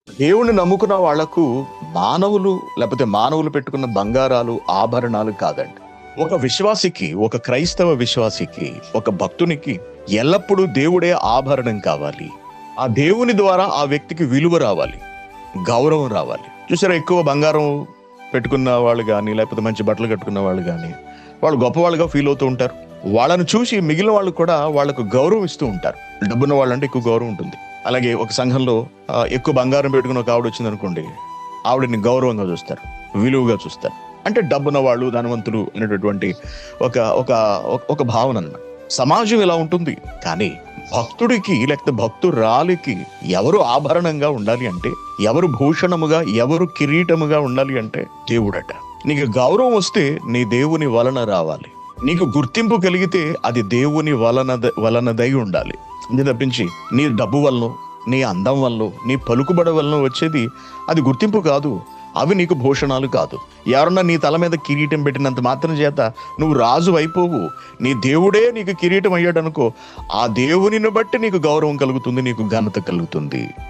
దేవుణ్ణి నమ్ముకున్న వాళ్లకు మానవులు లేకపోతే మానవులు పెట్టుకున్న బంగారాలు, ఆభరణాలు కాదండి. ఒక విశ్వాసికి, ఒక క్రైస్తవ విశ్వాసికి, ఒక భక్తునికి ఎల్లప్పుడూ దేవుడే ఆభరణం కావాలి. ఆ దేవుని ద్వారా ఆ వ్యక్తికి విలువ రావాలి, గౌరవం రావాలి. చూసారా, ఎక్కువ బంగారం పెట్టుకున్న వాళ్ళు కానీ, లేకపోతే మంచి బట్టలు కట్టుకున్న వాళ్ళు కానీ, వాళ్ళు గొప్పవాళ్ళుగా ఫీల్ అవుతూ ఉంటారు. వాళ్ళని చూసి మిగిలిన వాళ్ళు కూడా వాళ్ళకు గౌరవం ఇస్తూ ఉంటారు. డబ్బున్న వాళ్ళంటే ఎక్కువ గౌరవం ఉంటుంది. అలాగే ఒక సంఘంలో ఎక్కువ బంగారం పెట్టుకుని ఒక ఆవిడ వచ్చింది అనుకోండి, ఆవిడని గౌరవంగా చూస్తారు, విలువగా చూస్తారు. అంటే డబ్బున్న వాళ్ళు, ధనవంతులు అనేటటువంటి ఒక ఒక ఒక భావన అన్నమాట. సమాజం ఇలా ఉంటుంది. కానీ భక్తుడికి లేకపోతే భక్తురాలికి ఎవరు ఆభరణంగా ఉండాలి అంటే, ఎవరు భూషణముగా, ఎవరు కిరీటముగా ఉండాలి అంటే దేవుడట. నీకు గౌరవం వస్తే నీ దేవుని వలన రావాలి. నీకు గుర్తింపు కలిగితే అది దేవుని వలనదై ఉండాలి. ఇది తప్పించి నీ డబ్బు వలన, నీ అందం వలన, నీ పలుకుబడ వలన వచ్చేది అది గుర్తింపు కాదు. అవి నీకు భూషణాలు కాదు. ఎవరన్నా నీ తల మీద కిరీటం పెట్టినంత మాత్రం చేత నువ్వు రాజు అయిపోవు. నీ దేవుడే నీకు కిరీటం అయ్యాడు అనుకో, ఆ దేవునిని బట్టి నీకు గౌరవం కలుగుతుంది, నీకు ఘనత కలుగుతుంది.